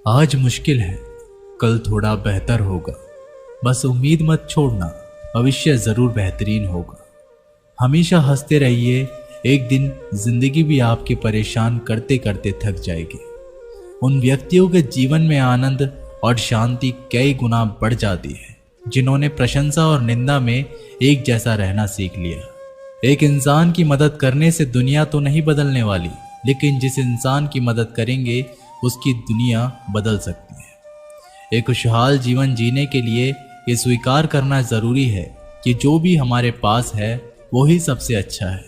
आज मुश्किल है, कल थोड़ा बेहतर होगा। बस उम्मीद मत छोड़ना, भविष्य जरूर बेहतरीन होगा। हमेशा हंसते रहिए, एक दिन जिंदगी भी आपके परेशान करते करते थक जाएगी। उन व्यक्तियों के जीवन में आनंद और शांति कई गुना बढ़ जाती है जिन्होंने प्रशंसा और निंदा में एक जैसा रहना सीख लिया। एक इंसान की मदद करने से दुनिया तो नहीं बदलने वाली, लेकिन जिस इंसान की मदद करेंगे उसकी दुनिया बदल सकती है। एक खुशहाल जीवन जीने के लिए ये स्वीकार करना जरूरी है कि जो भी हमारे पास है वही सबसे अच्छा है।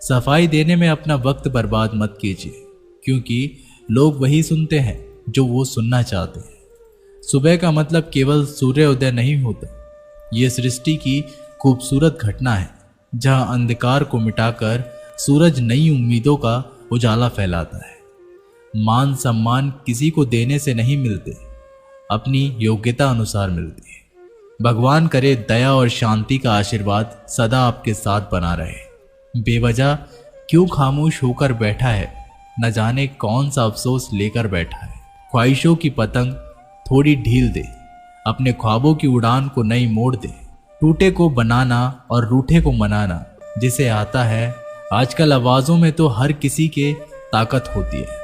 सफाई देने में अपना वक्त बर्बाद मत कीजिए, क्योंकि लोग वही सुनते हैं जो वो सुनना चाहते हैं। सुबह का मतलब केवल सूर्योदय नहीं होता, ये सृष्टि की खूबसूरत घटना है जहां अंधकार को मिटाकर सूरज नई उम्मीदों का उजाला फैलाता है। मान सम्मान किसी को देने से नहीं मिलते, अपनी योग्यता अनुसार मिलते हैं। भगवान करे दया और शांति का आशीर्वाद सदा आपके साथ बना रहे। बेवजह क्यों खामोश होकर बैठा है, न जाने कौन सा अफसोस लेकर बैठा है। ख्वाहिशों की पतंग थोड़ी ढील दे, अपने ख्वाबों की उड़ान को नई मोड़ दे। टूटे को बनाना और रूठे को मनाना जिसे आता है। आजकल आवाजों में तो हर किसी के ताकत होती है।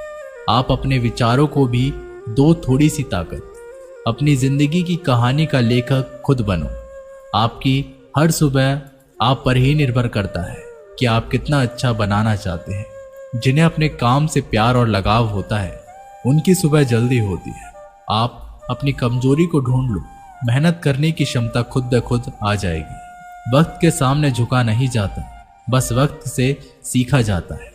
आप अपने विचारों को भी दो थोड़ी सी ताकत। अपनी जिंदगी की कहानी का लेखक खुद बनो। आपकी हर सुबह आप पर ही निर्भर करता है कि आप कितना अच्छा बनाना चाहते हैं। जिन्हें अपने काम से प्यार और लगाव होता है उनकी सुबह जल्दी होती है। आप अपनी कमजोरी को ढूंढ लो, मेहनत करने की क्षमता खुद ब खुद आ जाएगी। वक्त के सामने झुका नहीं जाता, बस वक्त से सीखा जाता है।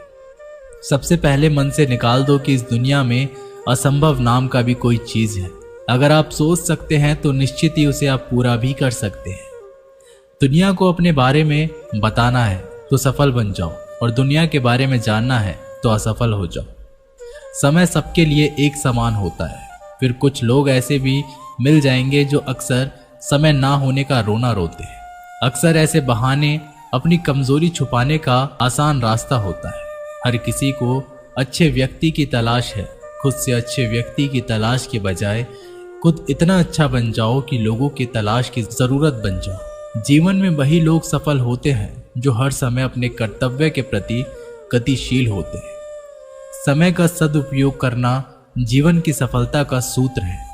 सबसे पहले मन से निकाल दो कि इस दुनिया में असंभव नाम का भी कोई चीज है। अगर आप सोच सकते हैं तो निश्चित ही उसे आप पूरा भी कर सकते हैं। दुनिया को अपने बारे में बताना है तो सफल बन जाओ, और दुनिया के बारे में जानना है तो असफल हो जाओ। समय सबके लिए एक समान होता है। फिर कुछ लोग ऐसे भी मिल जाएंगे जो अक्सर समय ना होने का रोना रोते हैं। अक्सर ऐसे बहाने अपनी कमजोरी छुपाने का आसान रास्ता होता है। हर किसी को अच्छे व्यक्ति की तलाश है। खुद से अच्छे व्यक्ति की तलाश के बजाय खुद इतना अच्छा बन जाओ कि लोगों की तलाश की जरूरत बन जाओ। जीवन में वही लोग सफल होते हैं जो हर समय अपने कर्तव्य के प्रति गतिशील होते हैं। समय का सदुपयोग करना जीवन की सफलता का सूत्र है।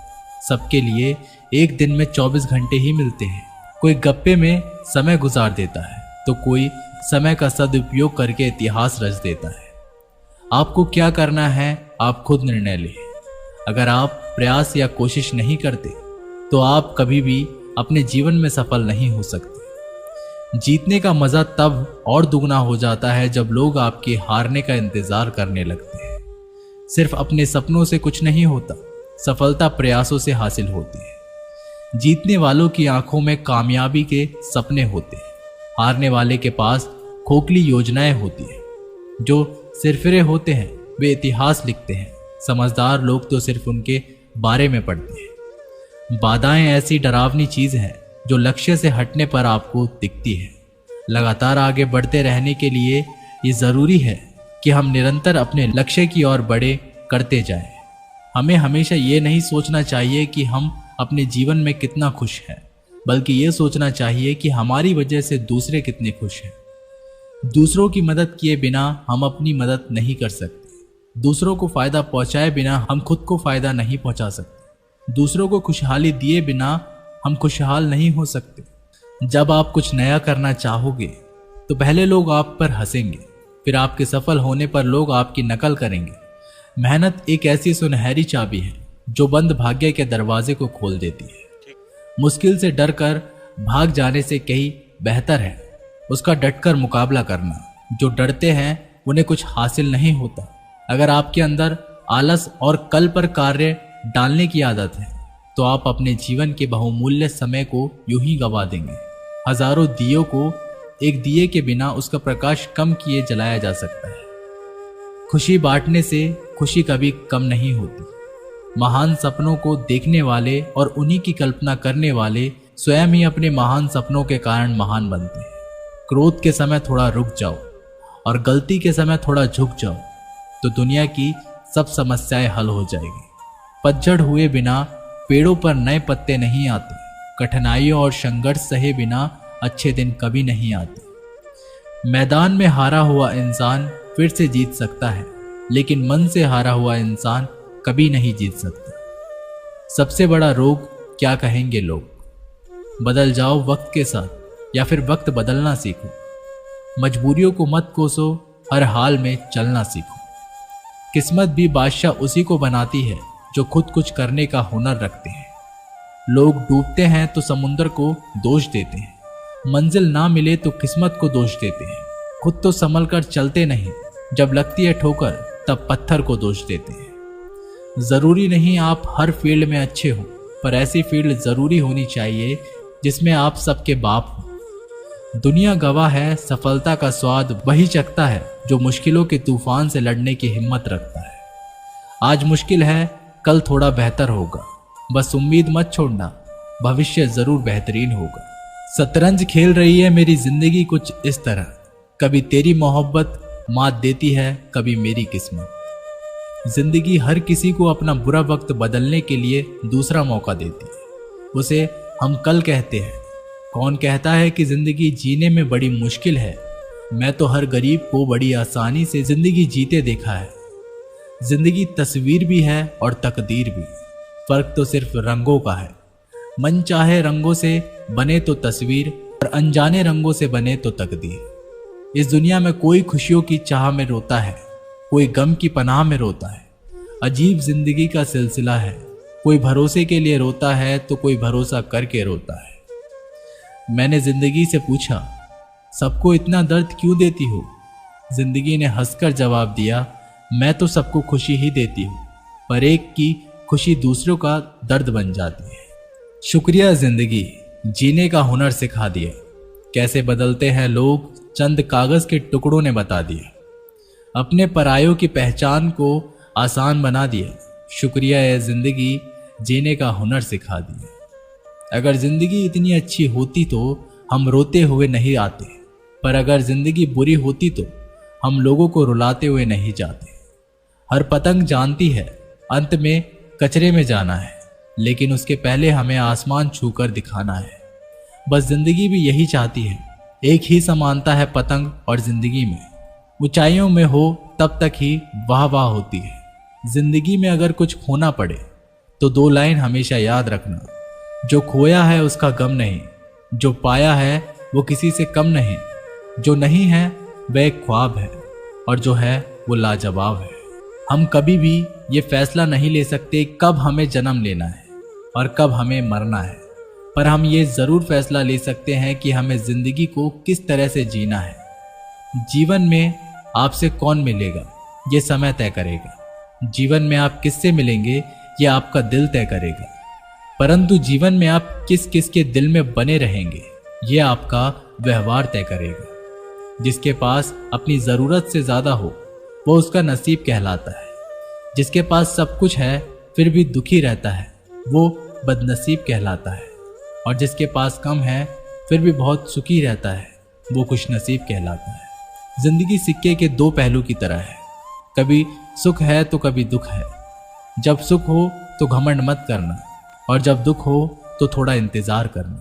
सबके लिए एक दिन में 24 घंटे ही मिलते हैं। कोई गप्पे में समय गुजार देता है तो कोई समय का सदुपयोग करके इतिहास रच देता है। आपको क्या करना है आप खुद निर्णय लें। अगर आप प्रयास या कोशिश नहीं करते तो आप कभी भी अपने जीवन में सफल नहीं हो सकते। जीतने का मजा तब और दुगना हो जाता है जब लोग आपके हारने का इंतजार करने लगते हैं। सिर्फ अपने सपनों से कुछ नहीं होता, सफलता प्रयासों से हासिल होती है। जीतने वालों की आंखों में कामयाबी के सपने होते हैं, हारने वाले के पास खोखली योजनाएं होती है। जो सिरफिरे होते हैं वे इतिहास लिखते हैं, समझदार लोग तो सिर्फ उनके बारे में पढ़ते हैं। बाधाएं ऐसी डरावनी चीज है जो लक्ष्य से हटने पर आपको दिखती है। लगातार आगे बढ़ते रहने के लिए ये जरूरी है कि हम निरंतर अपने लक्ष्य की ओर बढ़े करते जाएं। हमें हमेशा ये नहीं सोचना चाहिए कि हम अपने जीवन में कितना खुश हैं, बल्कि ये सोचना चाहिए कि हमारी वजह से दूसरे कितने खुश हैं। दूसरों की मदद किए बिना हम अपनी मदद नहीं कर सकते। दूसरों को फायदा पहुंचाए बिना हम खुद को फायदा नहीं पहुंचा सकते। दूसरों को खुशहाली दिए बिना हम खुशहाल नहीं हो सकते। जब आप कुछ नया करना चाहोगे तो पहले लोग आप पर हंसेंगे, फिर आपके सफल होने पर लोग आपकी नकल करेंगे। मेहनत एक ऐसी सुनहरी चाबी है जो बंद भाग्य के दरवाजे को खोल देती है। मुश्किल से डर कर भाग जाने से कहीं बेहतर है उसका डटकर मुकाबला करना। जो डरते हैं उन्हें कुछ हासिल नहीं होता। अगर आपके अंदर आलस और कल पर कार्य डालने की आदत है तो आप अपने जीवन के बहुमूल्य समय को यूं ही गवा देंगे। हजारों दियों को एक दिए के बिना उसका प्रकाश कम किए जलाया जा सकता है। खुशी बांटने से खुशी कभी कम नहीं होती। महान सपनों को देखने वाले और उन्हीं की कल्पना करने वाले स्वयं ही अपने महान सपनों के कारण महान बनते हैं। क्रोध के समय थोड़ा रुक जाओ और गलती के समय थोड़ा झुक जाओ तो दुनिया की सब समस्याएं हल हो जाएगी। पतझड़ हुए बिना पेड़ों पर नए पत्ते नहीं आते। कठिनाइयों और संघर्ष सहे बिना अच्छे दिन कभी नहीं आते। मैदान में हारा हुआ इंसान फिर से जीत सकता है, लेकिन मन से हारा हुआ इंसान कभी नहीं जीत सकता। सबसे बड़ा रोग क्या कहेंगे लोग? बदल जाओ वक्त के साथ या फिर वक्त बदलना सीखो। मजबूरियों को मत कोसो, हर हाल में चलना सीखो। किस्मत भी बादशाह उसी को बनाती है जो खुद कुछ करने का हुनर रखते हैं। लोग डूबते हैं तो समुद्र को दोष देते हैं, मंजिल ना मिले तो किस्मत को दोष देते हैं। खुद तो संभल कर चलते नहीं, जब लगती है ठोकर तब पत्थर को दोष देते हैं। जरूरी नहीं आप हर फील्ड में अच्छे हो, पर ऐसी फील्ड जरूरी होनी चाहिए जिसमें आप सबके बाप हो। दुनिया गवाह है, सफलता का स्वाद वही चखता है जो मुश्किलों के तूफान से लड़ने की हिम्मत रखता है। आज मुश्किल है, कल थोड़ा बेहतर होगा। बस उम्मीद मत छोड़ना, भविष्य जरूर बेहतरीन होगा। शतरंज खेल रही है मेरी जिंदगी कुछ इस तरह, कभी तेरी मोहब्बत मात देती है, कभी मेरी किस्मत। जिंदगी हर किसी को अपना बुरा वक्त बदलने के लिए दूसरा मौका देती है। उसे हम कल कहते हैं। कौन कहता है कि जिंदगी जीने में बड़ी मुश्किल है? मैं तो हर गरीब को बड़ी आसानी से जिंदगी जीते देखा है। जिंदगी तस्वीर भी है और तकदीर भी, फर्क तो सिर्फ रंगों का है। मन चाहे रंगों से बने तो तस्वीर, और अनजाने रंगों से बने तो तकदीर। इस दुनिया में कोई खुशियों की चाह में रोता है, कोई गम की पनाह में रोता है। अजीब जिंदगी का सिलसिला है, कोई भरोसे के लिए रोता है तो कोई भरोसा करके रोता है। मैंने जिंदगी से पूछा, सबको इतना दर्द क्यों देती हो? जिंदगी ने हंसकर जवाब दिया, मैं तो सबको खुशी ही देती हूँ, पर एक की खुशी दूसरों का दर्द बन जाती है। शुक्रिया जिंदगी, जीने का हुनर सिखा दिया। कैसे बदलते हैं लोग चंद कागज के टुकड़ों ने बता दिया। अपने परायों की पहचान को आसान बना दिया। शुक्रिया है जिंदगी, जीने का हुनर सिखा दिया। अगर जिंदगी इतनी अच्छी होती तो हम रोते हुए नहीं आते, पर अगर जिंदगी बुरी होती तो हम लोगों को रुलाते हुए नहीं जाते। हर पतंग जानती है अंत में कचरे में जाना है, लेकिन उसके पहले हमें आसमान छूकर दिखाना है। बस जिंदगी भी यही चाहती है। एक ही समानता है पतंग और जिंदगी में, ऊंचाइयों में हो तब तक ही वाह वाह होती है। जिंदगी में अगर कुछ खोना पड़े तो दो लाइन हमेशा याद रखना, जो खोया है उसका गम नहीं, जो पाया है वो किसी से कम नहीं। जो नहीं है वह एक ख्वाब है, और जो है वो लाजवाब है। हम कभी भी ये फैसला नहीं ले सकते कब हमें जन्म लेना है और कब हमें मरना है, पर हम ये जरूर फैसला ले सकते हैं कि हमें जिंदगी को किस तरह से जीना है। जीवन में आपसे कौन मिलेगा ये समय तय करेगा, जीवन में आप किससे मिलेंगे ये आपका दिल तय करेगा, परंतु जीवन में आप किस किस के दिल में बने रहेंगे ये आपका व्यवहार तय करेगा। जिसके पास अपनी जरूरत से ज्यादा हो वो उसका नसीब कहलाता है। जिसके पास सब कुछ है फिर भी दुखी रहता है वो बदनसीब कहलाता है, और जिसके पास कम है फिर भी बहुत सुखी रहता है वो खुशनसीब कहलाता है। जिंदगी सिक्के के दो पहलू की तरह है, कभी सुख है तो कभी दुख है। जब सुख हो तो घमंड मत करना, और जब दुख हो तो थोड़ा इंतजार करना।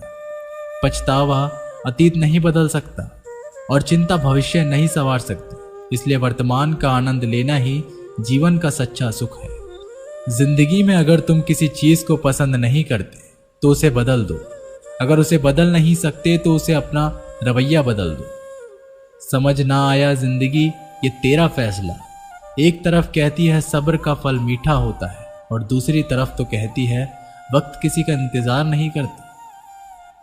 पछतावा अतीत नहीं बदल सकता और चिंता भविष्य नहीं संवार सकती, इसलिए वर्तमान का आनंद लेना ही जीवन का सच्चा सुख है। जिंदगी में अगर तुम किसी चीज को पसंद नहीं करते तो उसे बदल दो, अगर उसे बदल नहीं सकते तो उसे अपना रवैया बदल दो। समझ ना आया जिंदगी ये तेरा फैसला, एक तरफ कहती है सब्र का फल मीठा होता है, और दूसरी तरफ तो कहती है वक्त किसी का इंतजार नहीं करता।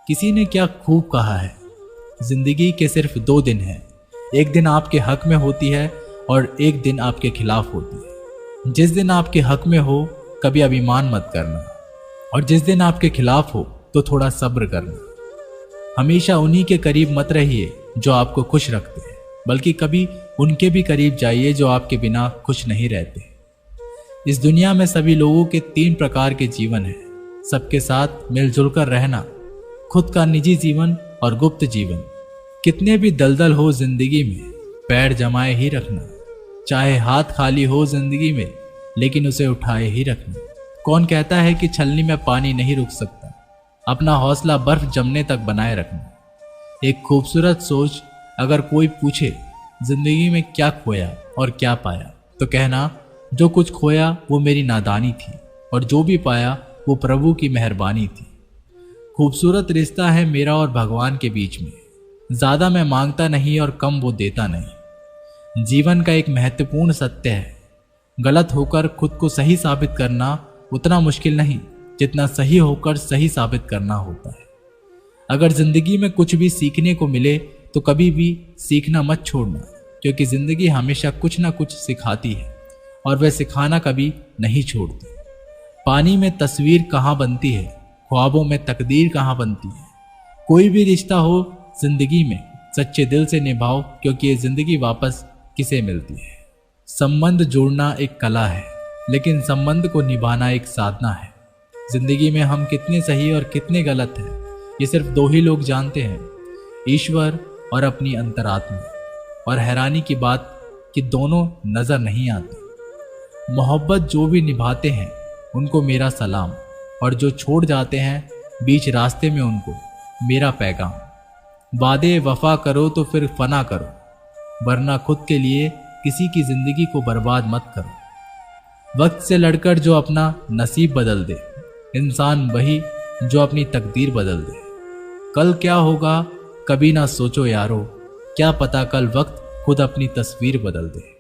किसी ने क्या खूब कहा है, जिंदगी के सिर्फ 2 दिन हैं, एक दिन आपके हक में होती है और एक दिन आपके खिलाफ होती है। जिस दिन आपके हक में हो कभी अभिमान मत करना, और जिस दिन आपके खिलाफ हो तो थोड़ा सब्र करना। हमेशा उन्हीं के करीब मत रहिए जो आपको खुश रखते हैं, बल्कि कभी उनके भी करीब जाइए जो आपके बिना खुश नहीं रहते। इस दुनिया में सभी लोगों के 3 प्रकार के जीवन हैं, सबके साथ मिलजुल कर रहना, खुद का निजी जीवन और गुप्त जीवन। कितने भी दलदल हो जिंदगी में पैर जमाए ही रखना, चाहे हाथ खाली हो जिंदगी में लेकिन उसे उठाए ही रखना। कौन कहता है कि छलनी में पानी नहीं रुक सकता? अपना हौसला बर्फ जमने तक बनाए रखना। एक खूबसूरत सोच। अगर कोई पूछे जिंदगी में क्या खोया और क्या पाया, तो कहना जो कुछ खोया वो मेरी नादानी थी और जो भी पाया वो प्रभु की मेहरबानी थी। खूबसूरत रिश्ता है मेरा और भगवान के बीच में। ज्यादा मैं मांगता नहीं और कम वो देता नहीं। जीवन का एक महत्वपूर्ण सत्य है, गलत होकर खुद को सही साबित करना उतना मुश्किल नहीं जितना सही होकर सही साबित करना होता है। अगर जिंदगी में कुछ भी सीखने को मिले तो कभी भी सीखना मत छोड़ना, क्योंकि जिंदगी हमेशा कुछ ना कुछ सिखाती है और वह सिखाना कभी नहीं छोड़ती। पानी में तस्वीर कहाँ बनती है, ख्वाबों में तकदीर कहाँ बनती है। कोई भी रिश्ता हो जिंदगी में सच्चे दिल से निभाओ, क्योंकि ये जिंदगी वापस किसे मिलती है। संबंध जोड़ना एक कला है, लेकिन संबंध को निभाना एक साधना है। जिंदगी में हम कितने सही और कितने गलत हैं, ये सिर्फ दो ही लोग जानते हैं, ईश्वर और अपनी अंतरात्मा। और हैरानी की बात कि दोनों नजर नहीं आते। मोहब्बत जो भी निभाते हैं उनको मेरा सलाम, और जो छोड़ जाते हैं बीच रास्ते में उनको मेरा पैगाम। वादे वफा करो तो फिर फना करो, वरना खुद के लिए किसी की जिंदगी को बर्बाद मत करो। वक्त से लड़कर जो अपना नसीब बदल दे, इंसान वही जो अपनी तकदीर बदल दे। कल क्या होगा कभी ना सोचो यारो, क्या पता कल वक्त खुद अपनी तस्वीर बदल दे।